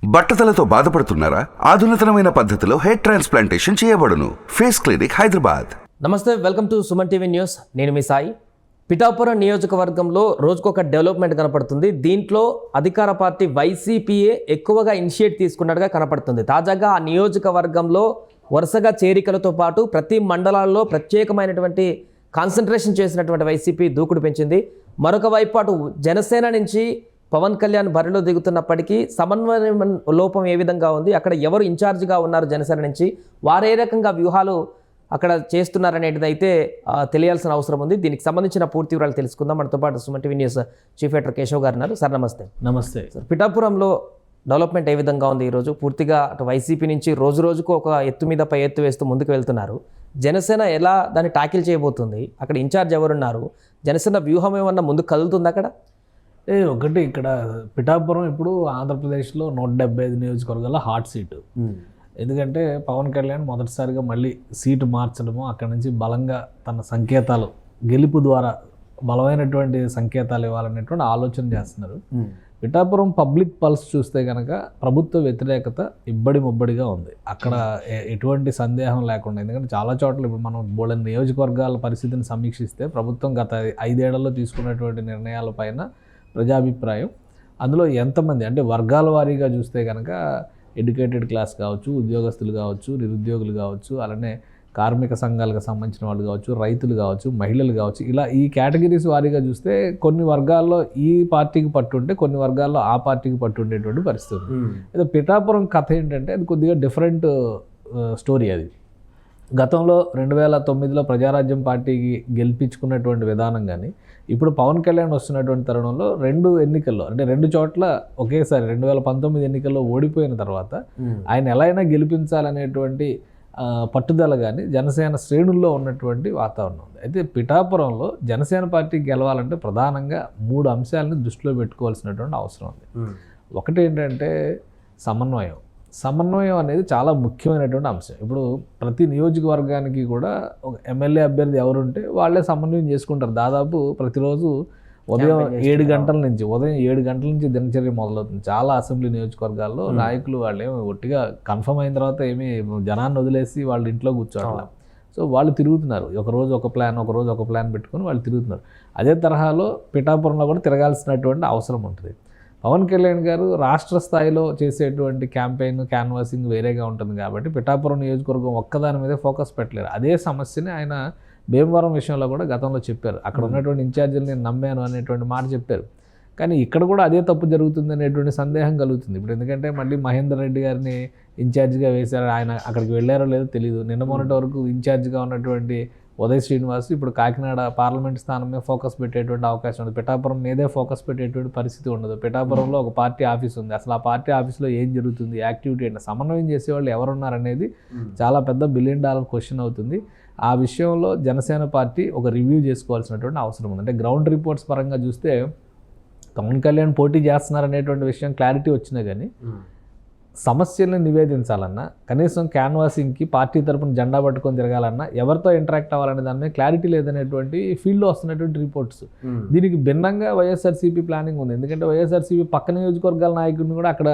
బట్టతలతో బాధపడుతున్నారా? ఆధునితనమైన పద్ధతిలో హెయిర్ ట్రాన్స్ప్లాంటేషన్ చేయబడును. Face clinic, Hyderabad. నమస్తే, welcome to Suman TV news. నేను మీ సాయి. పిఠాపురం నియోజకవర్గంలో రోజుకొక డెవలప్మెంట్ కనపడుతుంది. దీంట్లో అధికార పార్టీ వైసీపీఏ ఎక్కువగా ఇనిషియేట్ తీసుకున్నట్టుగా కనపడుతుంది. తాజాగా ఆ నియోజకవర్గంలో వరుసగా చేరికలతో పాటు ప్రతి మండలాల్లో ప్రత్యేకమైనటువంటి కాన్సన్ట్రేషన్ చేసినటువంటి వైసీపీ దూకుడు పెంచింది. మరొక వైపు అటు జనసేన నుంచి పవన్ కళ్యాణ్ బరిలో దిగుతున్నప్పటికీ సమన్వయ లోపం ఏ విధంగా ఉంది, అక్కడ ఎవరు ఇన్ఛార్జిగా ఉన్నారు జనసేన నుంచి, వారే రకంగా వ్యూహాలు అక్కడ చేస్తున్నారనేది అయితే తెలియాల్సిన అవసరం ఉంది. దీనికి సంబంధించిన పూర్తి వివరాలు తెలుసుకుందాం. మనతో పాటు Suman TV news chief editor Keshav గారు ఉన్నారు. సార్ నమస్తే. నమస్తే సార్, పిఠాపురంలో డెవలప్మెంట్ ఏ విధంగా ఉంది ఈరోజు? పూర్తిగా అటు వైసీపీ నుంచి రోజు రోజుకు ఒక ఎత్తు మీద పై ఎత్తు వేస్తూ ముందుకు వెళ్తున్నారు. జనసేన ఎలా దాన్ని టాకిల్ చేయబోతుంది? అక్కడ ఇన్ఛార్జ్ ఎవరున్నారు? జనసేన వ్యూహం ఏమన్నా ముందుకు కదులుతుంది అక్కడ? ఒకటి ఇక్కడ పిఠాపురం ఇప్పుడు ఆంధ్రప్రదేశ్లో 175 నియోజకవర్గాల హాట్ సీటు. ఎందుకంటే పవన్ కళ్యాణ్ మొదటిసారిగా మళ్ళీ సీటు మార్చడము, అక్కడ నుంచి బలంగా తన సంకేతాలు గెలుపు ద్వారా బలమైనటువంటి సంకేతాలు ఇవ్వాలనేటువంటి ఆలోచన చేస్తున్నారు. పిఠాపురం పబ్లిక్ పల్స్ చూస్తే కనుక ప్రభుత్వ వ్యతిరేకత ఇబ్బడి ముబ్బడిగా ఉంది. అక్కడ ఎటువంటి సందేహం లేకుండా, ఎందుకంటే చాలా చోట్ల ఇప్పుడు మనం బోలెని నియోజకవర్గాల పరిస్థితిని సమీక్షిస్తే ప్రభుత్వం గత 5 ఏళ్లలో తీసుకున్నటువంటి నిర్ణయాలపైన ప్రజాభిప్రాయం, అందులో ఎంతమంది అంటే వర్గాల వారీగా చూస్తే కనుక ఎడ్యుకేటెడ్ క్లాస్ కావచ్చు, ఉద్యోగస్తులు కావచ్చు, నిరుద్యోగులు కావచ్చు, అలానే కార్మిక సంఘాలకు సంబంధించిన వాళ్ళు కావచ్చు, రైతులు కావచ్చు, మహిళలు కావచ్చు, ఇలా ఈ కేటగిరీస్ వారీగా చూస్తే కొన్ని వర్గాల్లో ఈ పార్టీకి పట్టుంటే కొన్ని వర్గాల్లో ఆ పార్టీకి పట్టుండేటువంటి పరిస్థితి. అయితే పిఠాపురం కథ ఏంటంటే అది కొద్దిగా డిఫరెంట్ స్టోరీ. అది గతంలో 2009లో ప్రజారాజ్యం పార్టీకి గెలిపించుకున్నటువంటి విధానం కానీ, ఇప్పుడు పవన్ కళ్యాణ్ వస్తున్నటువంటి తరుణంలో 2 ఎన్నికల్లో అంటే 2 చోట్ల ఒకేసారి 2019 ఎన్నికల్లో ఓడిపోయిన తర్వాత ఆయన ఎలా అయినా గెలిపించాలనేటువంటి పట్టుదల కానీ జనసేన శ్రేణుల్లో ఉన్నటువంటి వాతావరణం ఉంది. అయితే పిఠాపురంలో జనసేన పార్టీ గెలవాలంటే ప్రధానంగా 3 అంశాలను దృష్టిలో పెట్టుకోవాల్సినటువంటి అవసరం ఉంది. ఒకటి ఏంటంటే సమన్వయం అనేది చాలా ముఖ్యమైనటువంటి అంశం. ఇప్పుడు ప్రతి నియోజకవర్గానికి కూడా ఒక ఎమ్మెల్యే అభ్యర్థి ఎవరుంటే వాళ్ళే సమన్వయం చేసుకుంటారు. దాదాపు ప్రతిరోజు ఉదయం 7 గంటల నుంచి దినచర్య మొదలవుతుంది. చాలా అసెంబ్లీ నియోజకవర్గాల్లో నాయకులు వాళ్ళు ఏమి ఒట్టిగా కన్ఫర్మ్ అయిన తర్వాత ఏమీ జనాన్ని వదిలేసి వాళ్ళు ఇంట్లో కూర్చోవాలి. సో వాళ్ళు తిరుగుతున్నారు. ఒకరోజు ఒక ప్లాన్ పెట్టుకొని వాళ్ళు తిరుగుతున్నారు. అదే తరహాలో పిఠాపురంలో కూడా తిరగాల్సినటువంటి అవసరం ఉంటుంది. పవన్ కళ్యాణ్ గారు రాష్ట్ర స్థాయిలో చేసేటువంటి క్యాన్వాసింగ్ వేరేగా ఉంటుంది కాబట్టి పిఠాపురం నియోజకవర్గం ఒక్కదాని మీదే ఫోకస్ పెట్టలేరు. అదే సమస్యని ఆయన భీమవరం విషయంలో కూడా గతంలో చెప్పారు. అక్కడ ఉన్నటువంటి ఇన్ఛార్జీలు నేను నమ్మాను అనేటువంటి మాట చెప్పారు. కానీ ఇక్కడ కూడా అదే తప్పు జరుగుతుంది అనేటువంటి సందేహం కలుగుతుంది. ఇప్పుడు ఎందుకంటే మళ్ళీ మహేందర్ రెడ్డి గారిని ఇన్ఛార్జిగా వేశారు. ఆయన అక్కడికి వెళ్ళారో లేదో తెలియదు. నిన్న మొన్నటి వరకు ఇన్ఛార్జిగా ఉన్నటువంటి ఉదయ్ శ్రీనివాస్ ఇప్పుడు కాకినాడ పార్లమెంట్ స్థానం మీద ఫోకస్ పెట్టేటువంటి అవకాశం ఉంది. పిఠాపురం మీదే ఫోకస్ పెట్టేటువంటి పరిస్థితి ఉండదు. పిఠాపురంలో ఒక పార్టీ ఆఫీస్ ఉంది. అసలు ఆ పార్టీ ఆఫీస్లో ఏం జరుగుతుంది, యాక్టివిటీ ఏంటి, సమన్వయం చేసేవాళ్ళు ఎవరున్నారనేది చాలా పెద్ద $1 బిలియన్ క్వశ్చన్ అవుతుంది. ఆ విషయంలో జనసేన పార్టీ ఒక రివ్యూ చేసుకోవాల్సినటువంటి అవసరం ఉంది. అంటే గ్రౌండ్ రిపోర్ట్స్ పరంగా చూస్తే పవన్ కళ్యాణ్ పోటీ చేస్తున్నారనేటువంటి విషయం క్లారిటీ వచ్చినా కానీ సమస్యలను నివేదించాలన్నా, కనీసం క్యాన్వాసింగ్కి పార్టీ తరపున జెండా పట్టుకొని తిరగాలన్నా, ఎవరితో ఇంటరాక్ట్ అవ్వాలనే దాని మీద క్లారిటీ లేదనేటువంటి ఫీల్డ్లో వస్తున్నటువంటి రిపోర్ట్స్. దీనికి భిన్నంగా వైఎస్ఆర్సీపీ ప్లానింగ్ ఉంది. ఎందుకంటే వైఎస్ఆర్సీపీ పక్క నియోజకవర్గాల నాయకుడిని కూడా అక్కడ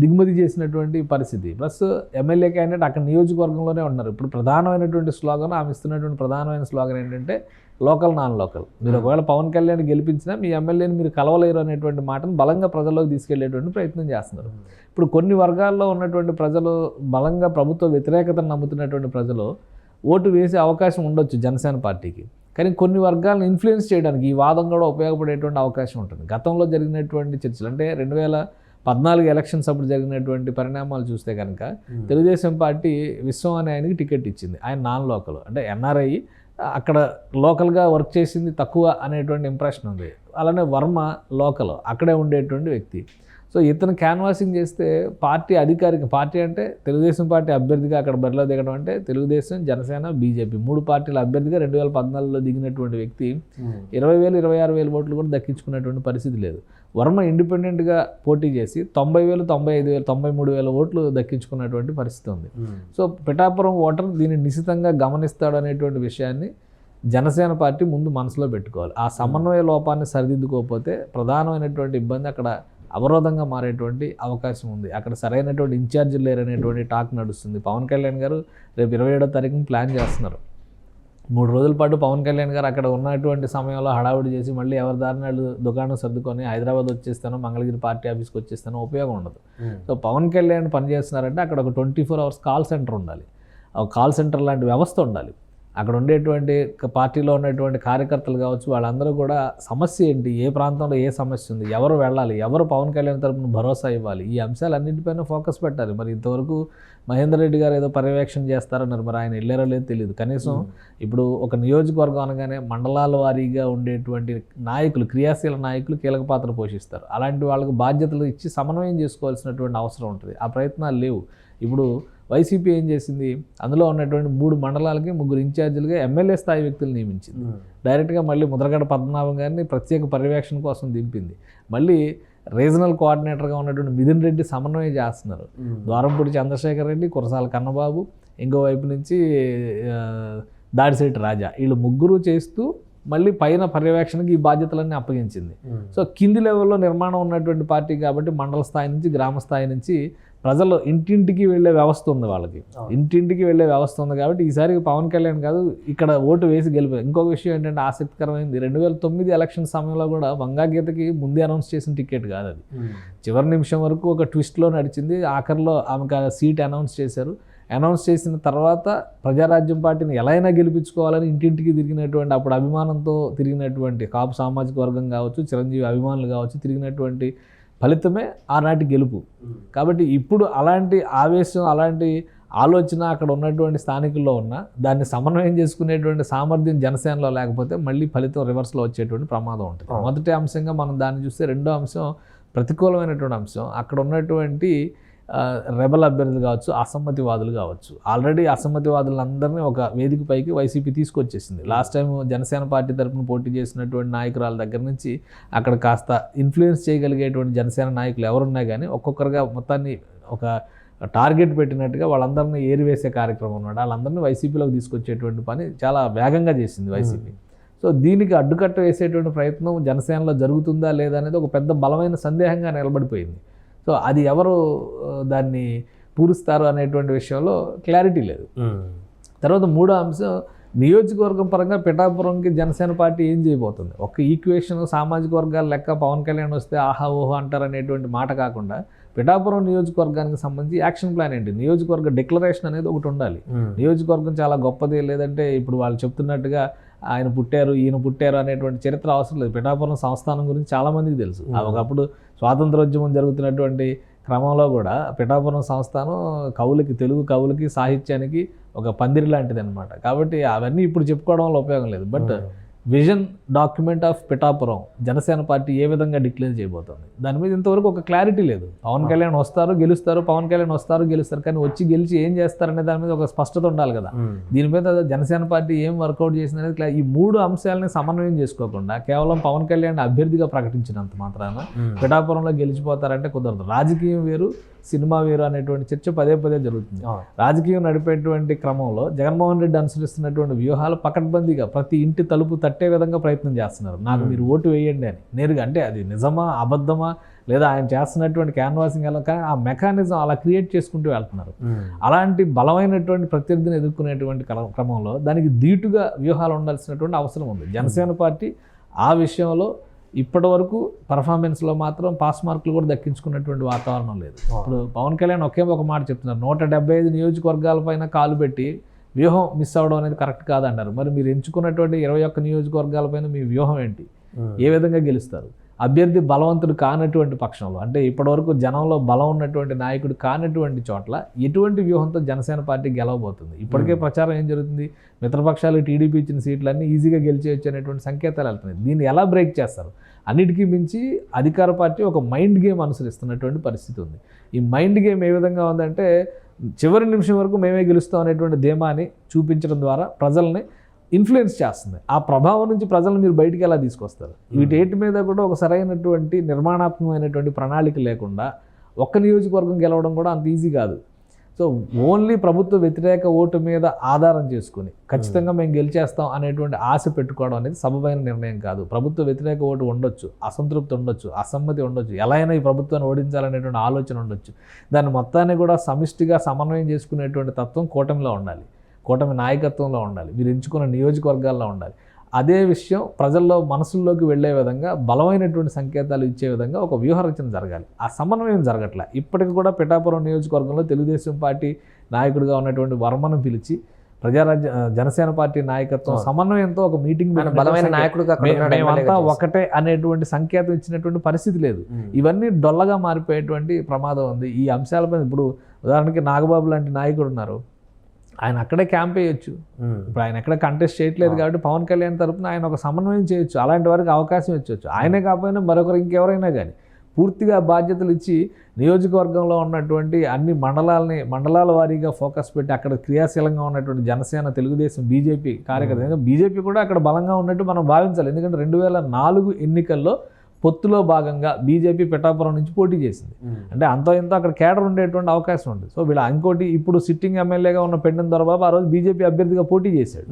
దిగుమతి చేసినటువంటి పరిస్థితి. ప్లస్ ఎమ్మెల్యే క్యాండిడేట్ అక్కడ నియోజకవర్గంలోనే ఉన్నారు. ఇప్పుడు ప్రధానమైనటువంటి స్లోగన్, ఆమె ఇస్తున్నటువంటి ప్రధానమైన స్లోగన్ ఏంటంటే లోకల్ నాన్ లోకల్. మీరు ఒకవేళ పవన్ కళ్యాణ్ గెలిపించినా మీ ఎమ్మెల్యేని మీరు కలవలేరు అనేటువంటి మాటను బలంగా ప్రజల్లోకి తీసుకెళ్లేటువంటి ప్రయత్నం చేస్తున్నారు. ఇప్పుడు కొన్ని వర్గాల్లో ఉన్నటువంటి ప్రజలు, బలంగా ప్రభుత్వ వ్యతిరేకతను నమ్ముతున్నటువంటి ప్రజలు ఓటు వేసే అవకాశం ఉండొచ్చు జనసేన పార్టీకి. కానీ కొన్ని వర్గాలను ఇన్ఫ్లుయెన్స్ చేయడానికి ఈ వాదం కూడా ఉపయోగపడేటువంటి అవకాశం ఉంటుంది. గతంలో జరిగినటువంటి చర్చలు అంటే 2014 ఎలక్షన్స్ అప్పుడు జరిగినటువంటి పరిణామాలు చూస్తే కనుక తెలుగుదేశం పార్టీ విశ్వం అనే ఆయనకి టికెట్ ఇచ్చింది. ఆయన నాన్ లోకల్ అంటే ఎన్ఆర్ఐ, అక్కడ లోకల్గా వర్క్ చేసింది తక్కువ అనేటువంటి ఇంప్రెషన్ ఉంది. అలానే వర్మ లోకల్, అక్కడే ఉండేటువంటి వ్యక్తి. సో ఇతను క్యాన్వాసింగ్ చేస్తే అధికారిక పార్టీ అంటే తెలుగుదేశం పార్టీ అభ్యర్థిగా అక్కడ బరిలో దిగడం అంటే తెలుగుదేశం, జనసేన, బీజేపీ 3 పార్టీల అభ్యర్థిగా 2014లో దిగినటువంటి వ్యక్తి 20,000, 26,000 ఓట్లు కూడా దక్కించుకున్నటువంటి పరిస్థితి లేదు. వర్మ ఇండిపెండెంట్గా పోటీ చేసి 90,000, 95,000, 93,000 ఓట్లు దక్కించుకున్నటువంటి పరిస్థితి ఉంది. సో పిఠాపురం ఓటర్ దీన్ని నిశితంగా గమనిస్తాడు అనేటువంటి విషయాన్ని జనసేన పార్టీ ముందు మనసులో పెట్టుకోవాలి. ఆ సమన్వయ లోపాన్ని సరిదిద్దుకోకపోతే ప్రధానమైనటువంటి ఇబ్బంది అక్కడ అవరోధంగా మారేటువంటి అవకాశం ఉంది. అక్కడ సరైనటువంటి ఇన్ఛార్జీలు లేరనేటువంటి టాక్ నడుస్తుంది. పవన్ కళ్యాణ్ గారు రేపు 27వ తారీఖున ప్లాన్ చేస్తున్నారు. 3 రోజుల పాటు పవన్ కళ్యాణ్ గారు అక్కడ ఉన్నటువంటి సమయంలో హడావుడి చేసి మళ్ళీ ఎవరి దారినాడు దుకాణం సర్దుకొని హైదరాబాద్ వచ్చేస్తానో మంగళగిరి పార్టీ ఆఫీస్కి వచ్చేస్తానో ఉపయోగం ఉండదు. సో పవన్ కళ్యాణ్ పనిచేస్తున్నారంటే అక్కడ ఒక 24 hours కాల్ సెంటర్ ఉండాలి. ఒక కాల్ సెంటర్ లాంటి వ్యవస్థ ఉండాలి. అక్కడ ఉండేటువంటి పార్టీలో ఉన్నటువంటి కార్యకర్తలు కావచ్చు, వాళ్ళందరూ కూడా సమస్య ఏంటి, ఏ ప్రాంతంలో ఏ సమస్య ఉంది, ఎవరు వెళ్ళాలి, ఎవరు పవన్ కళ్యాణ్ తరపున భరోసా ఇవ్వాలి, ఈ అంశాలన్నింటిపైన ఫోకస్ పెట్టాలి. మరి ఇంతవరకు మహేందర్ రెడ్డి గారు ఏదో పర్యవేక్షణ చేస్తారన్నారు, మరి ఆయన వెళ్ళారో లేదో తెలియదు. కనీసం ఇప్పుడు ఒక నియోజకవర్గం అనగానే మండలాల వారీగా ఉండేటువంటి నాయకులు, క్రియాశీల నాయకులు కీలక పాత్ర పోషిస్తారు. అలాంటి వాళ్ళకు బాధ్యతలు ఇచ్చి సమన్వయం చేసుకోవాల్సినటువంటి అవసరం ఉంటుంది. ఆ ప్రయత్నాలు లేవు. ఇప్పుడు వైసీపీ ఏం చేసింది, అందులో ఉన్నటువంటి 3 మండలాలకి 3 ఇన్ఛార్జీలుగా ఎమ్మెల్యే స్థాయి వ్యక్తులు నియమించింది. డైరెక్ట్గా మళ్ళీ ముద్రగడ పద్మనాభం గారిని ప్రత్యేక పర్యవేక్షణ కోసం దింపింది. మళ్ళీ రీజనల్ కోఆర్డినేటర్గా ఉన్నటువంటి మిథున్ రెడ్డి సమన్వయం చేస్తున్నారు. ద్వారంపూడి చంద్రశేఖర్ రెడ్డి, కురసాల కన్నబాబు, ఇంకోవైపు నుంచి దాడిశెట్టి రాజా, వీళ్ళు 3 చేస్తూ మళ్ళీ పైన పర్యవేక్షణకి ఈ బాధ్యతలన్నీ అప్పగించింది. సో కింది లెవెల్లో నిర్మాణం ఉన్నటువంటి పార్టీ కాబట్టి మండల స్థాయి నుంచి గ్రామ స్థాయి నుంచి ప్రజలు ఇంటింటికి వెళ్ళే వ్యవస్థ ఉంది. వాళ్ళకి ఇంటింటికి వెళ్ళే వ్యవస్థ ఉంది కాబట్టి ఈసారి పవన్ కళ్యాణ్ కాదు ఇక్కడ ఓటు వేసి గెలిపారు. ఇంకొక విషయం ఏంటంటే ఆసక్తికరమైంది, 2009 ఎలక్షన్ సమయంలో కూడా వంగాగీతకి ముందే అనౌన్స్ చేసిన టికెట్ కాదు అది. చివరి నిమిషం వరకు ఒక ట్విస్ట్లో నడిచింది. ఆఖరిలో ఆమెకు సీట్ అనౌన్స్ చేశారు. అనౌన్స్ చేసిన తర్వాత ప్రజారాజ్యం పార్టీని ఎలా అయినా గెలిపించుకోవాలని ఇంటింటికి తిరిగినటువంటి, అప్పుడు అభిమానంతో తిరిగినటువంటి కాపు సామాజిక వర్గం కావచ్చు, చిరంజీవి అభిమానులు కావచ్చు, తిరిగినటువంటి ఫలితమే ఆనాటి గెలుపు. కాబట్టి ఇప్పుడు అలాంటి ఆవేశం, అలాంటి ఆలోచన అక్కడ ఉన్నటువంటి స్థానికుల్లో ఉన్న దాన్ని సమన్వయం చేసుకునేటువంటి సామర్థ్యం జనసేనలో లేకపోతే మళ్ళీ ఫలితం రివర్స్లో వచ్చేటువంటి ప్రమాదం ఉంటుంది. మొదటి అంశంగా మనం దాన్ని చూస్తే, రెండో అంశం ప్రతికూలమైనటువంటి అంశం, అక్కడ ఉన్నటువంటి రెబల్ అభ్యర్థులు కావచ్చు, అసమ్మతివాదులు కావచ్చు. ఆల్రెడీ అసమ్మతివాదులందరినీ ఒక వేదిక పైకి వైసీపీ తీసుకొచ్చేసింది. లాస్ట్ టైం జనసేన పార్టీ తరఫున పోటీ చేసినటువంటి నాయకురాల దగ్గర నుంచి అక్కడ కాస్త ఇన్ఫ్లుయెన్స్ చేయగలిగేటువంటి జనసేన నాయకులు ఎవరున్నా కానీ ఒక్కొక్కరుగా మొత్తాన్ని ఒక టార్గెట్ పెట్టినట్టుగా వాళ్ళందరినీ ఏరివేసే కార్యక్రమం ఉన్నాడు. వాళ్ళందరినీ వైసీపీలోకి తీసుకొచ్చేటువంటి పని చాలా వేగంగా చేసింది వైసీపీ. సో దీనికి అడ్డుకట్ట వేసేటువంటి ప్రయత్నం జనసేనలో జరుగుతుందా లేదా అనేది ఒక పెద్ద బలమైన సందేహంగా నిలబడిపోయింది. సో అది ఎవరు దాన్ని పూరుస్తారు అనేటువంటి విషయంలో క్లారిటీ లేదు. తర్వాత మూడో అంశం, నియోజకవర్గం పరంగా పిఠాపురంకి జనసేన పార్టీ ఏం చేయబోతుంది. ఒక ఈక్వేషన్ సామాజిక వర్గాల లెక్క పవన్ కళ్యాణ్ వస్తే ఆహా ఓహో అంటారనేటువంటి మాట కాకుండా పిఠాపురం నియోజకవర్గానికి సంబంధించి యాక్షన్ ప్లాన్ ఏంటి, నియోజకవర్గ డిక్లరేషన్ అనేది ఒకటి ఉండాలి. నియోజకవర్గం చాలా గొప్పది, లేదంటే ఇప్పుడు వాళ్ళు చెప్తున్నట్టుగా ఆయన పుట్టారు ఈయన పుట్టారు అనేటువంటి చరిత్ర అవసరం లేదు. పిఠాపురం సంస్థానం గురించి చాలామందికి తెలుసు. ఒకప్పుడు స్వాతంత్రోద్యమం జరుగుతున్నటువంటి క్రమంలో కూడా పిఠాపురం సంస్థానం కవులకి, తెలుగు కవులకి, సాహిత్యానికి ఒక పందిరి లాంటిది అనమాట. కాబట్టి అవన్నీ ఇప్పుడు చెప్పుకోవడంలో ఉపయోగం లేదు. But vision document of Pithapuram Janasena party ఏ విధంగా డిక్లేర్ చేయబోతోంది, దాని మీద ఇంతవరకు ఒక క్లారిటీ లేదు. పవన్ కళ్యాణ్ వస్తారు గెలుస్తారు, పవన్ కళ్యాణ్ వస్తారు గెలుస్తారు, కానీ వచ్చి గెలిచి ఏం చేస్తారనే దాని మీద ఒక స్పష్టత ఉండాలి కదా. దీని మీద జనసేన పార్టీ ఏం వర్కౌట్ చేసింది అనేది ఈ 3 అంశాలని సమన్వయం చేసుకోకుండా కేవలం పవన్ కళ్యాణ్ అభ్యర్థిగా ప్రకటించినంత మాత్రాన పిఠాపురంలో గెలిచిపోతారంటే కుదరదు. రాజకీయం వేరు, సినిమా వేరు అనేటువంటి చర్చ పదే పదే జరుగుతుంది. రాజకీయం నడిపేటువంటి క్రమంలో జగన్మోహన్ రెడ్డి అనుసరిస్తున్నటువంటి వ్యూహాలు పకడ్బందీగా ప్రతి ఇంటి తలుపు తట్టే విధంగా ప్రయత్నం చేస్తున్నారు. నాకు మీరు ఓటు వేయండి అని నేరుగా, అంటే అది నిజమా అబద్ధమా లేదా ఆయన చేస్తున్నటువంటి క్యాన్వాసింగ్ ఎలా, కానీ ఆ మెకానిజం అలా క్రియేట్ చేసుకుంటూ వెళ్తున్నారు. అలాంటి బలమైనటువంటి ప్రత్యర్థిని ఎదుర్కొనేటువంటి క్రమంలో దానికి ధీటుగా వ్యూహాలు ఉండాల్సినటువంటి అవసరం ఉంది. జనసేన పార్టీ ఆ విషయంలో ఇప్పటి వరకు పర్ఫార్మెన్స్లో మాత్రం పాస్ మార్కులు కూడా దక్కించుకున్నటువంటి వాతావరణం లేదు. ఇప్పుడు పవన్ కళ్యాణ్ ఒక మాట చెప్తున్నారు, 175 నియోజకవర్గాలపైన కాలు పెట్టి వ్యూహం మిస్ అవ్వడం అనేది కరెక్ట్ కాదన్నారు. మరి మీరు ఎంచుకున్నటువంటి 21 నియోజకవర్గాలపైన మీ వ్యూహం ఏంటి, ఏ విధంగా గెలుస్తారు? అభ్యర్థి బలవంతుడు కానటువంటి పక్షంలో, అంటే ఇప్పటివరకు జనంలో బలం ఉన్నటువంటి నాయకుడు కానటువంటి చోట్ల ఎటువంటి వ్యూహంతో జనసేన పార్టీ గెలవబోతుంది? ఇప్పటికే ప్రచారం ఏం జరుగుతుంది, మిత్రపక్షాలు టీడీపీ ఇచ్చిన సీట్లన్నీ ఈజీగా గెలిచేయచ్చు అనేటువంటి సంకేతాలు వెళ్తున్నాయి. దీన్ని ఎలా బ్రేక్ చేస్తారు? అన్నిటికీ మించి అధికార పార్టీ ఒక మైండ్ గేమ్ అనుసరిస్తున్నటువంటి పరిస్థితి ఉంది. ఈ మైండ్ గేమ్ ఏ విధంగా ఉందంటే చివరి నిమిషం వరకు మేమే గెలుస్తాం అనేటువంటి ధీమాని చూపించడం ద్వారా ప్రజల్ని ఇన్ఫ్లుయెన్స్ చేస్తుంది. ఆ ప్రభావం నుంచి ప్రజలను మీరు బయటికి ఎలా తీసుకొస్తారు? వీటి మీద కూడా ఒక సరైనటువంటి నిర్మాణాత్మకమైనటువంటి ప్రణాళిక లేకుండా ఒక్క నియోజకవర్గం గెలవడం కూడా అంత ఈజీ కాదు. సో ఓన్లీ ప్రభుత్వ వ్యతిరేక ఓటు మీద ఆధారం చేసుకుని ఖచ్చితంగా మేము గెలిచేస్తాం అనేటువంటి ఆశ పెట్టుకోవడం అనేది సబబైన నిర్ణయం కాదు. ప్రభుత్వ వ్యతిరేక ఓటు ఉండొచ్చు, అసంతృప్తి ఉండొచ్చు, అసమ్మతి ఉండొచ్చు, ఎలా అయినా ఈ ప్రభుత్వాన్ని ఓడించాలనేటువంటి ఆలోచన ఉండొచ్చు. దాన్ని మొత్తాన్ని కూడా సమిష్టిగా సమన్వయం చేసుకునేటువంటి తత్వం కూటమిలో ఉండాలి, కూటమి నాయకత్వంలో ఉండాలి, మీరు ఎంచుకున్న నియోజకవర్గాల్లో ఉండాలి. అదే విషయం ప్రజల్లో మనసుల్లోకి వెళ్ళే విధంగా బలమైనటువంటి సంకేతాలు ఇచ్చే విధంగా ఒక వ్యూహరచన జరగాలి. ఆ సమన్వయం జరగట్లే. ఇప్పటికి కూడా పిఠాపురం నియోజకవర్గంలో తెలుగుదేశం పార్టీ నాయకుడిగా ఉన్నటువంటి వర్మను పిలిచి జనసేన పార్టీ నాయకత్వం సమన్వయంతో ఒక మీటింగ్ బలమైన నాయకుడుగా మేమంతా ఒకటే అనేటువంటి సంకేతం ఇచ్చినటువంటి పరిస్థితి లేదు. ఇవన్నీ డొల్లగా మారిపోయేటువంటి ప్రమాదం ఉంది. ఈ అంశాలపై ఇప్పుడు ఉదాహరణకి నాగబాబు లాంటి నాయకుడు ఉన్నారు, ఆయన అక్కడే క్యాంప్ వేయొచ్చు. ఇప్పుడు ఆయన ఎక్కడ కంటెస్ట్ చేయట్లేదు కాబట్టి పవన్ కళ్యాణ్ తరపున ఆయన ఒక సమన్వయం చేయొచ్చు, అలాంటి వారికి అవకాశం ఇచ్చవచ్చు. ఆయనే కాకపోయినా మరొకరు ఇంకెవరైనా కానీ పూర్తిగా బాధ్యతలు ఇచ్చి నియోజకవర్గంలో ఉన్నటువంటి అన్ని మండలాల వారీగా ఫోకస్ పెట్టి అక్కడ క్రియాశీలంగా ఉన్నటువంటి జనసేన, తెలుగుదేశం, బీజేపీ కార్యకర్త, బీజేపీ కూడా అక్కడ బలంగా ఉన్నట్టు మనం భావించాలి. ఎందుకంటే 2004 ఎన్నికల్లో పొత్తులో భాగంగా బీజేపీ పిఠాపురం నుంచి పోటీ చేసింది. అంటే అంతో ఇంతో అక్కడ కేడర్ ఉండేటువంటి అవకాశం ఉంది. సో వీళ్ళ ఇంకోటి ఇప్పుడు సిట్టింగ్ ఎమ్మెల్యేగా ఉన్న పెండెం దొరబాబు ఆ రోజు బీజేపీ అభ్యర్థిగా పోటీ చేశాడు.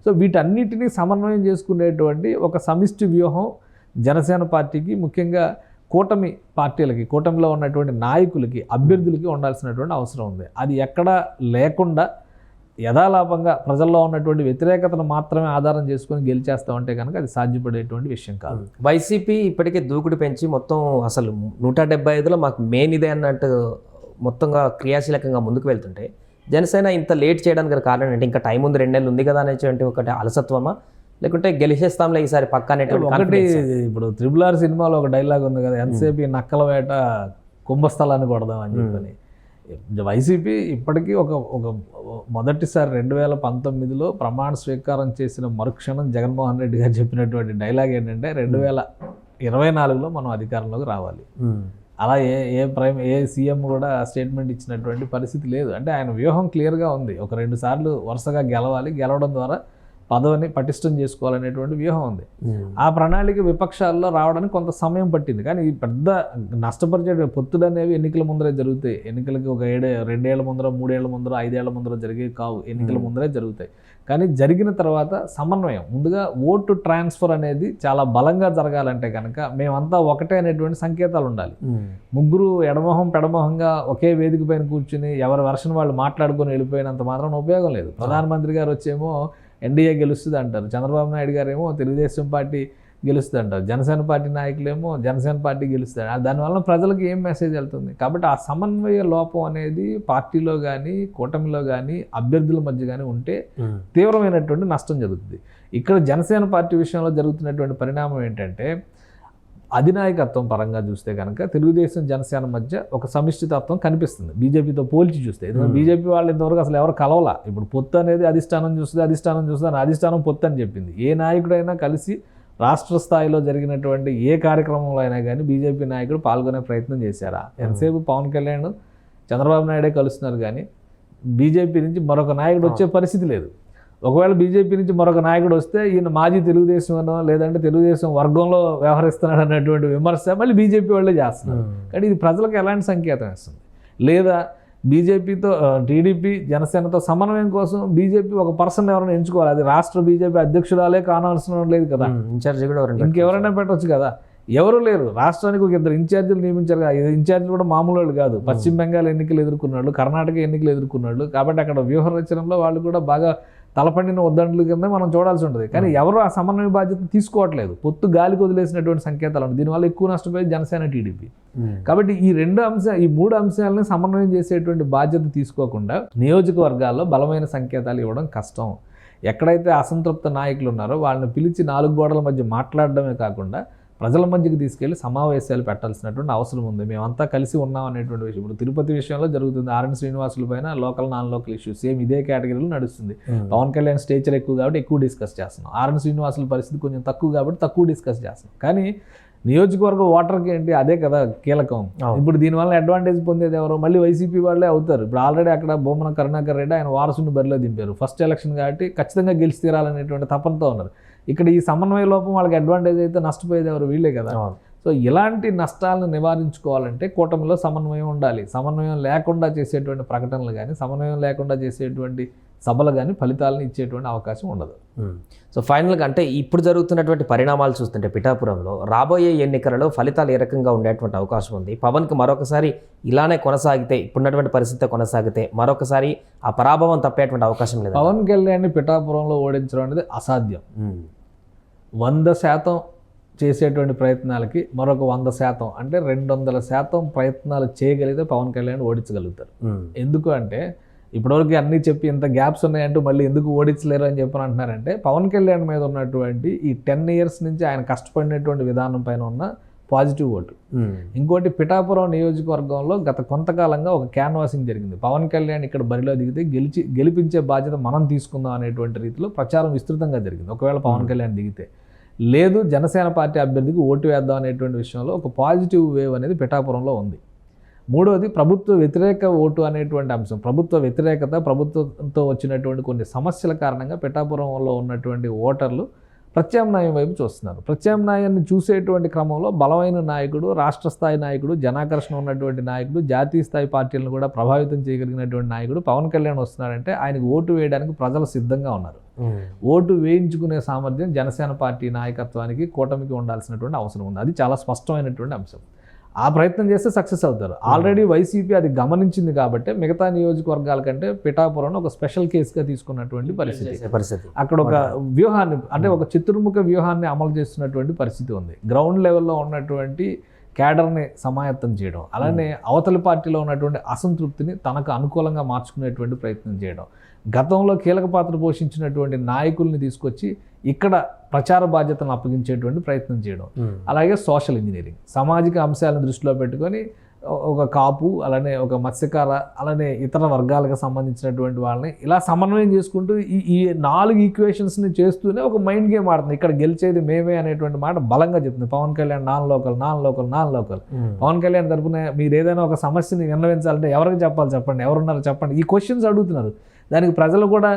సో వీటన్నిటినీ సమన్వయం చేసుకునేటువంటి ఒక సమిష్టి వ్యూహం జనసేన పార్టీకి, ముఖ్యంగా కూటమి పార్టీలకి, కూటమిలో ఉన్నటువంటి నాయకులకి, అభ్యర్థులకి ఉండాల్సినటువంటి అవసరం ఉంది. అది ఎక్కడా లేకుండా యథాలాపంగా ప్రజల్లో ఉన్నటువంటి వ్యతిరేకతను మాత్రమే ఆధారం చేసుకొని గెలిచేస్తామంటే కనుక అది సాధ్యపడేటువంటి విషయం కాదు. వైసీపీ ఇప్పటికే దూకుడు పెంచి మొత్తం అసలు 175లో మాకు మెయిన్ ఇదే అన్నట్టు మొత్తంగా క్రియాశీలకంగా ముందుకు వెళ్తుంటే జనసేన ఇంత లేట్ చేయడానికి గల కారణం ఏంటి? ఇంకా టైం ఉంది, 2 నెలలు ఉంది కదా అనేటువంటి ఒకటి అలసత్వమా, లేకుంటే గెలిచేస్తాంలే ఈసారి పక్క అనేటువంటి ఒకటి? ఇప్పుడు RRR సినిమాలో ఒక డైలాగ్ ఉంది కదా, ఎంతసేపు ఈ నక్కల వేట కుంభస్థలాన్ని కొడదాం అని చెప్పని. వైసీపీ ఇప్పటికీ ఒక మొదటిసారి 2019లో ప్రమాణ స్వీకారం చేసిన మరుక్షణం జగన్మోహన్ రెడ్డి గారు చెప్పినటువంటి డైలాగ్ ఏంటంటే 2024లో మనం అధికారంలోకి రావాలి. అలా ఏ సీఎం కూడా స్టేట్మెంట్ ఇచ్చినటువంటి పరిస్థితి లేదు. అంటే ఆయన వ్యూహం క్లియర్గా ఉంది. ఒక 2 సార్లు వరుసగా గెలవాలి, గెలవడం ద్వారా పదవిని పటిష్టం చేసుకోవాలనేటువంటి వ్యూహం ఉంది. ఆ ప్రణాళిక విపక్షాల్లో రావడానికి కొంత సమయం పట్టింది. కానీ ఈ పెద్ద నష్టపరిచే పొత్తులు అనేవి ఎన్నికల ముందరే జరుగుతాయి. ఎన్నికలకి ఒక 2 ఏళ్ల ముందర, 3 ఏళ్ల ముందర, 5 ఏళ్ల ముందర జరిగేవి కావు, ఎన్నికల ముందరే జరుగుతాయి. కానీ జరిగిన తర్వాత సమన్వయం, ముందుగా ఓటు ట్రాన్స్ఫర్ అనేది చాలా బలంగా జరగాలంటే కనుక మేమంతా ఒకటే అనేటువంటి సంకేతాలు ఉండాలి. ముగ్గురు ఎడమొహం పెడమొహంగా ఒకే వేదిక పైన కూర్చుని ఎవరి వెర్షన్ వాళ్ళు మాట్లాడుకొని వెళ్ళిపోయినంత మాత్రం ఉపయోగం లేదు. ప్రధానమంత్రి గారు వచ్చేమో ఎన్డీఏ గెలుస్తుంది అంటారు, చంద్రబాబు నాయుడు గారు ఏమో తెలుగుదేశం పార్టీ గెలుస్తుంది అంటారు, జనసేన పార్టీ నాయకులేమో జనసేన పార్టీ గెలుస్తారు. దానివల్ల ప్రజలకు ఏం మెసేజ్ వెళ్తుంది? కాబట్టి ఆ సమన్వయ లోపం అనేది పార్టీలో కానీ, కూటమిలో కానీ, అభ్యర్థుల మధ్య కానీ ఉంటే తీవ్రమైనటువంటి నష్టం జరుగుతుంది. ఇక్కడ జనసేన పార్టీ విషయంలో జరుగుతున్నటువంటి పరిణామం ఏంటంటే, అధినాయకత్వం పరంగా చూస్తే కనుక తెలుగుదేశం జనసేన మధ్య ఒక సమిష్టితత్వం కనిపిస్తుంది బీజేపీతో పోల్చి చూస్తే. ఎందుకంటే బీజేపీ వాళ్ళు ఇంతవరకు అసలు ఎవరు కలవలా. ఇప్పుడు పొత్తు అనేది అధిష్టానం చూస్తుంది, అధిష్టానం పొత్తు అని చెప్పింది. ఏ నాయకుడైనా కలిసి రాష్ట్ర స్థాయిలో జరిగినటువంటి ఏ కార్యక్రమంలో అయినా కానీ బీజేపీ నాయకుడు పాల్గొనే ప్రయత్నం చేశారా? ఎంతసేపు పవన్ కళ్యాణ్, చంద్రబాబు నాయుడే కలుస్తున్నారు, కానీ బీజేపీ నుంచి మరొక నాయకుడు వచ్చే పరిస్థితి లేదు. ఒకవేళ బీజేపీ నుంచి మరొక నాయకుడు వస్తే ఈయన మాజీ తెలుగుదేశం అనో లేదంటే తెలుగుదేశం వర్గంలో వ్యవహరిస్తున్నాడు అన్నటువంటి విమర్శ మళ్ళీ బీజేపీ వాళ్ళే చేస్తున్నారు. కానీ ఇది ప్రజలకు ఎలాంటి సంకేతం ఇస్తుంది? లేదా బీజేపీతో టీడీపీ జనసేనతో సమన్వయం కోసం బీజేపీ ఒక పర్సన్ ఎవరైనా ఎంచుకోవాలి. అది రాష్ట్ర బీజేపీ అధ్యక్షురాలే కానవలసిన లేదు కదా, ఇన్ఛార్జి కూడా ఇంకెవరైనా పెట్టవచ్చు కదా. ఎవరు లేరు. రాష్ట్రానికి ఒక 2 ఇన్ఛార్జీలు నియమించారు కదా. ఇన్ఛార్జీలు కూడా మామూలు వాళ్ళు కాదు. పశ్చిమ బెంగాల్ ఎన్నికలు ఎదుర్కొన్నాళ్ళు, కర్ణాటక ఎన్నికలు ఎదుర్కొన్నాళ్ళు. కాబట్టి అక్కడ వ్యూహ రచనలో వాళ్ళు కూడా బాగా తలపండిన ఉద్దండుల కింద మనం చూడాల్సి ఉంటుంది. కానీ ఎవరు ఆ సమన్వయ బాధ్యత తీసుకోవట్లేదు. పొత్తు గాలికి వదిలేసినటువంటి సంకేతాలు ఉన్నాయి. దీనివల్ల ఎక్కువ నష్టపోయేది జనసేన, టీడీపీ. కాబట్టి ఈ 3 అంశాలని సమన్వయం చేసేటువంటి బాధ్యత తీసుకోకుండా నియోజకవర్గాల్లో బలమైన సంకేతాలు ఇవ్వడం కష్టం. ఎక్కడైతే అసంతృప్త నాయకులు ఉన్నారో వాళ్ళని పిలిచి 4 గోడల మధ్య మాట్లాడడమే కాకుండా ప్రజల మధ్యకి తీసుకెళ్లి సమావేశాలు పెట్టాల్సినటువంటి అవసరం ఉంది. మేమంతా కలిసి ఉన్నాం అనేటువంటి విషయం ఇప్పుడు తిరుపతి విషయంలో జరుగుతుంది. ఆర్ఎన్ శ్రీనివాసుల పైన local non local issue same ఇదే కేటగిరీలో నడుస్తుంది. పవన్ కళ్యాణ్ స్టేచర్ ఎక్కువ కాబట్టి ఎక్కువ డిస్కస్ చేస్తున్నాం. ఆర్ఎన్ శ్రీనివాసుల పరిస్థితి కొంచెం తక్కువ కాబట్టి తక్కువ డిస్కస్ చేస్తున్నాం. కానీ నియోజకవర్గ ఓటర్కి ఏంటి అదే కదా కీలకం. ఇప్పుడు దీనివల్ల అడ్వాంటేజ్ పొందేది ఎవరు? మళ్ళీ వైసీపీ వాళ్ళే అవుతారు. ఇప్పుడు ఆల్రెడీ అక్కడ బొమ్మన కరుణాకర్ రెడ్డి ఆయన వారసుని బరిలో దింపారు. ఫస్ట్ ఎలక్షన్ కాబట్టి ఖచ్చితంగా గెలిచి తీరాలనేటువంటి తపనతో ఉన్నారు. ఇక్కడ ఈ సమన్వయ లోపం వాళ్ళకి అడ్వాంటేజ్ అయితే నష్టపోయేది ఎవరు? వీళ్ళే కదా. సో ఇలాంటి నష్టాలను నివారించుకోవాలంటే కూటమిలో సమన్వయం ఉండాలి. సమన్వయం లేకుండా చేసేటువంటి ప్రకటనలు కానీ, సమన్వయం లేకుండా చేసేటువంటి సభలు కానీ ఫలితాలను ఇచ్చేటువంటి అవకాశం ఉండదు. సో ఫైనల్గా అంటే ఇప్పుడు జరుగుతున్నటువంటి పరిణామాలు చూస్తుంటే పిఠాపురంలో రాబోయే ఎన్నికలలో ఫలితాలు ఏ రకంగా ఉండేటువంటి అవకాశం ఉంది? పవన్కి మరొకసారి ఇలానే కొనసాగితే, ఇప్పుడున్నటువంటి పరిస్థితి కొనసాగితే మరొకసారి ఆ పరాభవం తప్పేటువంటి అవకాశం లేదు. పవన్ కళ్యాణ్ని పిఠాపురంలో ఓడించడం అనేది అసాధ్యం. 100% చేసేటువంటి ప్రయత్నాలకి మరొక 100% అంటే 200% ప్రయత్నాలు చేయగలిగితే పవన్ కళ్యాణ్ ఓడించగలుగుతారు. ఎందుకు అంటే ఇప్పటివరకు అన్నీ చెప్పి ఇంత గ్యాప్స్ ఉన్నాయంటూ మళ్ళీ ఎందుకు ఓడించలేరు అని చెప్పని అంటున్నారంటే, పవన్ కళ్యాణ్ మీద ఉన్నటువంటి ఈ 10 years నుంచి ఆయన కష్టపడినటువంటి విధానం పైన ఉన్న పాజిటివ్ ఓటు. ఇంకోటి పిఠాపురం నియోజకవర్గంలో గత కొంతకాలంగా ఒక క్యాన్వాసింగ్ జరిగింది. పవన్ కళ్యాణ్ ఇక్కడ బరిలో దిగితే గెలిపించే బాధ్యత మనం తీసుకుందాం అనేటువంటి రీతిలో ప్రచారం విస్తృతంగా జరిగింది. ఒకవేళ పవన్ కళ్యాణ్ దిగితే, లేదు జనసేన పార్టీ అభ్యర్థికి ఓటు వేద్దాం అనేటువంటి విషయంలో ఒక పాజిటివ్ వేవ్ అనేది పిఠాపురంలో ఉంది. మూడవది ప్రభుత్వ వ్యతిరేక ఓటు అనేటువంటి అంశం. ప్రభుత్వ వ్యతిరేకత, ప్రభుత్వంతో వచ్చినటువంటి కొన్ని సమస్యల కారణంగా పిఠాపురంలో ఉన్నటువంటి ఓటర్లు ప్రత్యామ్నాయం వైపు చూస్తున్నారు. ప్రత్యామ్నాయాన్ని చూసేటువంటి క్రమంలో బలమైన నాయకుడు, రాష్ట్ర స్థాయి నాయకుడు, జనాకర్షణ ఉన్నటువంటి నాయకుడు, జాతీయ స్థాయి పార్టీలను కూడా ప్రభావితం చేయగలిగినటువంటి నాయకుడు పవన్ కళ్యాణ్ వస్తున్నాడంటే ఆయనకు ఓటు వేయడానికి ప్రజలు సిద్ధంగా ఉన్నారు. ఓటు వేయించుకునే సామర్థ్యం జనసేన పార్టీ నాయకత్వానికి, కూటమికి ఉండాల్సినటువంటి అవసరం ఉంది. అది చాలా స్పష్టమైనటువంటి అంశం. ఆ ప్రయత్నం చేస్తే సక్సెస్ అవుతారు. ఆల్రెడీ వైసీపీ అది గమనించింది కాబట్టి మిగతా నియోజకవర్గాల కంటే పిఠాపురం ఒక స్పెషల్ కేసుగా తీసుకున్నటువంటి పరిస్థితి. అక్కడ ఒక వ్యూహాన్ని, అంటే ఒక చతుర్ముఖ వ్యూహాన్ని అమలు చేస్తున్నటువంటి పరిస్థితి ఉంది. గ్రౌండ్ లెవెల్లో ఉన్నటువంటి క్యాడర్ని సమాయత్తం చేయడం, అలానే అవతలి పార్టీలో ఉన్నటువంటి అసంతృప్తిని తనకు అనుకూలంగా మార్చుకునేటువంటి ప్రయత్నం చేయడం, గతంలో కీలక పాత్ర పోషించినటువంటి నాయకుల్ని తీసుకొచ్చి ఇక్కడ ప్రచార బాధ్యతను అప్పగించేటువంటి ప్రయత్నం చేయడం, అలాగే సోషల్ ఇంజనీరింగ్, సామాజిక అంశాలను దృష్టిలో పెట్టుకొని ఒక కాపు, అలానే ఒక మత్స్యకార, అలానే ఇతర వర్గాలకు సంబంధించినటువంటి వాళ్ళని ఇలా సమన్వయం చేసుకుంటూ ఈ 4 ఈక్వేషన్స్ని చేస్తూనే ఒక మైండ్ గేమ్ ఆడుతుంది. ఇక్కడ గెలిచేది మేమే అనేటువంటి మాట బలంగా చెప్తుంది. Pawan Kalyan non local. పవన్ కళ్యాణ్ తరపున మీరు ఏదైనా ఒక సమస్యని విన్నవించాలంటే ఎవరికి చెప్పాలి చెప్పండి, ఎవరున్నారో చెప్పండి, ఈ క్వశ్చన్స్ అడుగుతున్నారు. దానికి ప్రజలు కూడా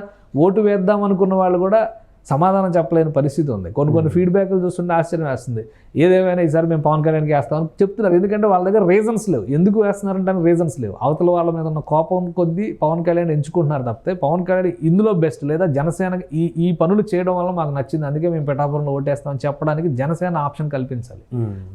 ఓటు వేద్దాం అనుకున్న వాళ్ళు కూడా సమాధానం చెప్పలేని పరిస్థితి ఉంది. కొన్ని ఫీడ్బ్యాక్లు చూస్తుంటే ఆశ్చర్యం వేస్తుంది. ఏదేమైనా ఈసారి మేము పవన్ కళ్యాణ్కి వేస్తామని చెప్తున్నారు. ఎందుకంటే వాళ్ళ దగ్గర రీజన్స్ లేవు. ఎందుకు వేస్తున్నారంటే రీజన్స్ లేవు. అవతల వాళ్ళ మీద ఉన్న కోపం కొద్దీ పవన్ కళ్యాణ్ ఎంచుకుంటున్నారు తప్పితే పవన్ కళ్యాణ్ ఇందులో బెస్ట్, లేదా జనసేన ఈ పనులు చేయడం వల్ల మాకు నచ్చింది, అందుకే మేము పిఠాపురంలో ఓటేస్తామని చెప్పడానికి జనసేన ఆప్షన్ కల్పించాలి.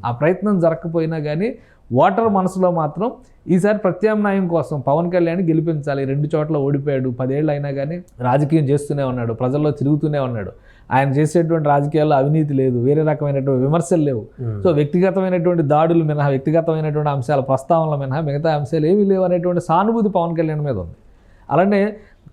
ఆ ప్రయత్నం జరగకపోయినా కానీ ఓటర్ మనసులో మాత్రం ఈసారి ప్రత్యామ్నాయం కోసం పవన్ కళ్యాణ్ గెలిపించాలి. 2 చోట్ల ఓడిపోయాడు, 10 ఏళ్ళు అయినా కానీ రాజకీయం చేస్తూనే ఉన్నాడు, ప్రజల్లో తిరుగుతూనే ఉన్నాడు. ఆయన చేసేటువంటి రాజకీయాల్లో అవినీతి లేదు, వేరే రకమైనటువంటి విమర్శలు లేవు. సో వ్యక్తిగతమైనటువంటి దాడులు మినహా, వ్యక్తిగతమైనటువంటి అంశాల ప్రస్తావనల మినహా మిగతా అంశాలు ఏమీ లేవు అనేటువంటి సానుభూతి పవన్ కళ్యాణ్ మీద ఉంది. అలానే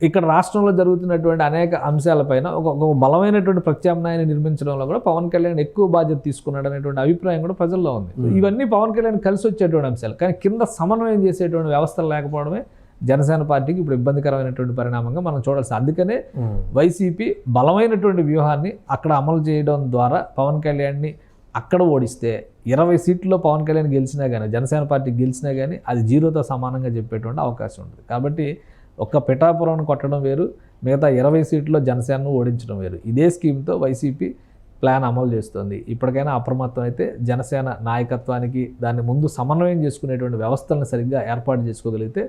ఇక్కడ రాష్ట్రంలో జరుగుతున్నటువంటి అనేక అంశాలపైన ఒక బలమైనటువంటి ప్రత్యామ్నాయాన్ని నిర్మించడంలో కూడా పవన్ కళ్యాణ్ ఎక్కువ బాధ్యత తీసుకున్నాడు అనేటువంటి అభిప్రాయం కూడా ప్రజల్లో ఉంది. ఇవన్నీ పవన్ కళ్యాణ్ కలిసి వచ్చేటువంటి అంశాలు. కానీ కింద సమన్వయం చేసేటువంటి వ్యవస్థలు లేకపోవడమే జనసేన పార్టీకి ఇప్పుడు ఇబ్బందికరమైనటువంటి పరిణామంగా మనం చూడాల్సి. అందుకనే వైసీపీ బలమైనటువంటి వ్యూహాన్ని అక్కడ అమలు చేయడం ద్వారా పవన్ కళ్యాణ్ని అక్కడ ఓడిస్తే 20 సీట్లలో పవన్ కళ్యాణ్ గెలిచినా కానీ, జనసేన పార్టీ గెలిచినా కానీ అది 0తో సమానంగా చెప్పేటువంటి అవకాశం ఉంటుంది. కాబట్టి ఒక్క పిఠాపురం కొట్టడం వేరు, మిగతా 20 సీట్లలో జనసేనను ఓడించడం వేరు. ఇదే స్కీమ్తో వైసీపీ ప్లాన్ అమలు చేస్తుంది. ఇప్పటికైనా అప్రమత్తం అయితే జనసేన నాయకత్వానికి దాన్ని ముందు సమన్వయం చేసుకునేటువంటి వ్యవస్థలను సరిగ్గా ఏర్పాటు చేసుకోగలిగితే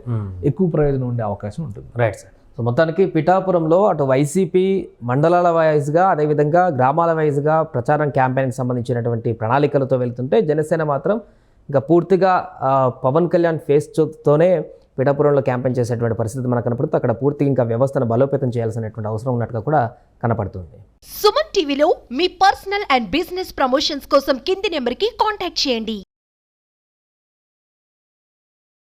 ఎక్కువ ప్రయోజనం ఉండే అవకాశం ఉంటుంది. Right sir. సో మొత్తానికి పిఠాపురంలో అటు వైసీపీ మండలాల వైజ్గా, అదేవిధంగా గ్రామాల వైజ్గా ప్రచారం క్యాంపెయిన్కి సంబంధించినటువంటి ప్రణాళికలతో వెళ్తుంటే జనసేన మాత్రం ఇంకా పూర్తిగా పవన్ కళ్యాణ్ ఫేస్తోనే పిఠాపురంలో క్యాంపెయిన్ చేసేటువంటి పరిస్థితి మనకు కనపడుతుంది. అక్కడ పూర్తిగా ఇంకా వ్యవస్థను బలోపేతం చేయాల్సినటువంటి అవసరం ఉన్నట్టుగా కూడా కనపడుతుంది. సుమన్ టీవీలో మీ పర్సనల్ అండ్ బిజినెస్ ప్రమోషన్స్ కోసం కింది నెంబర్కి కాంటాక్ట్ చేయండి.